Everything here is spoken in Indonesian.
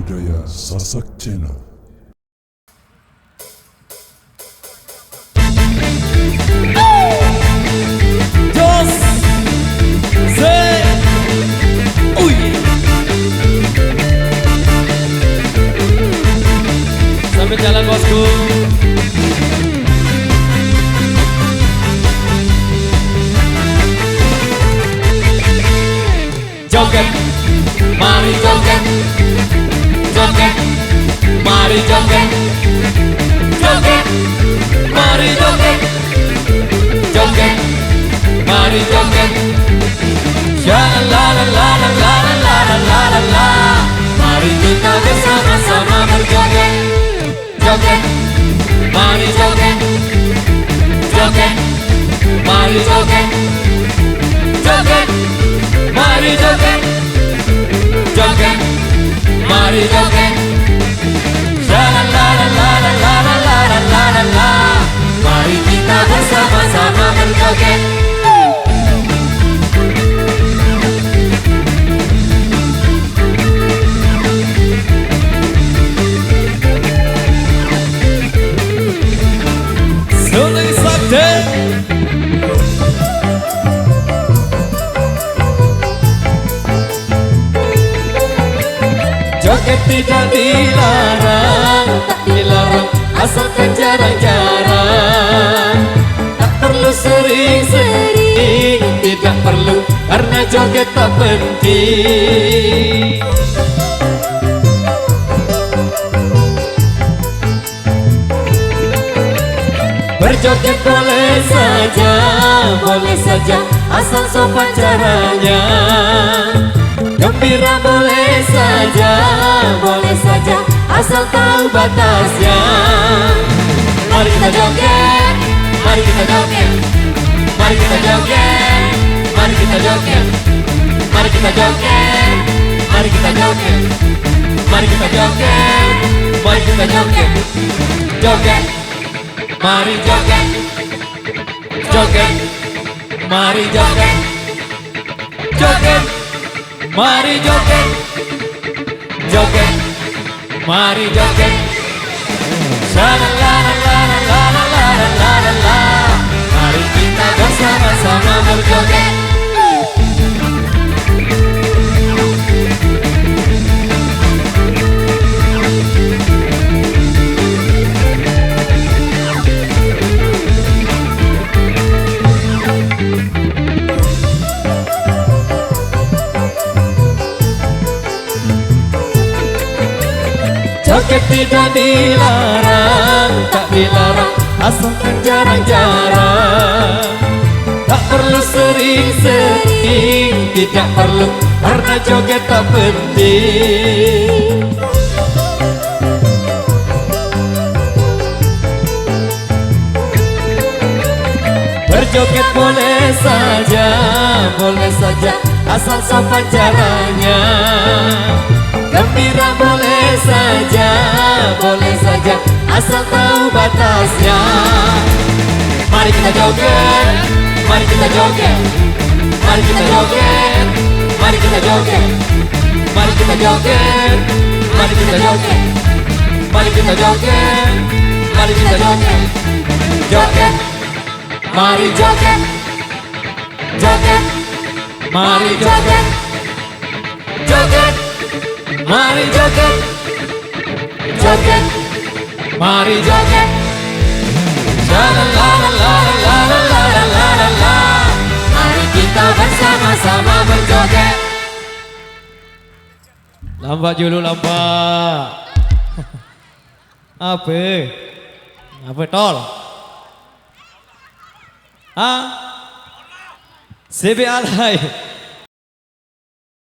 budaya Sasak Channel. Jos, say, uy. Sambil jalan bosku. Joget, mari joget, joget, mari joget, joget, mari joget, joget, mari joget. Ya la la la la la la la la la la la. Mari kita bersama-sama berjoget, joget, mari joget, joget, mari joget, joget. Mari joget, joget, mari joget. La la la la la la la la la la la la. Mari kita bersama-sama berjoget. Suling Sabde. Joget tidak dilarang, tak dilarang, asalkan jarang-jarang. Tak perlu sering-sering, tidak perlu, karena joget tak penting. Berjoget boleh saja, asal sopan caranya. Gembira boleh saja, asal tahu batasnya. Mari kita joget, mari kita joget, mari kita joget, mari kita joget, mari kita joget, mari kita joget, mari kita joget, mari kita joget, joget, mari joget, joget, mari joget, joget. Mari joget, joget, mari joget. La la la la la la la la la la la. Mari kita bersama-sama berjoget. Joget tidak dilarang, tak dilarang, asalkan jarang-jarang. Tak perlu sering-sering, tidak perlu, karena joget tak penting. Berjoget boleh saja, asal sopan caranya. Gembira boleh saja, asal tahu batasnya. Mari kita joget, mari kita joget, mari kita joget, mari kita joget, mari kita joget, mari kita joget, mari kita joget, mari kita joget, joget, mari joget, joget, mari joget, joget. Mari joget, joget, mari joget. La la la la la la la la la la la. Mari kita bersama-sama berjoget. Lambat dulu lambat. Apa tol? CB alay.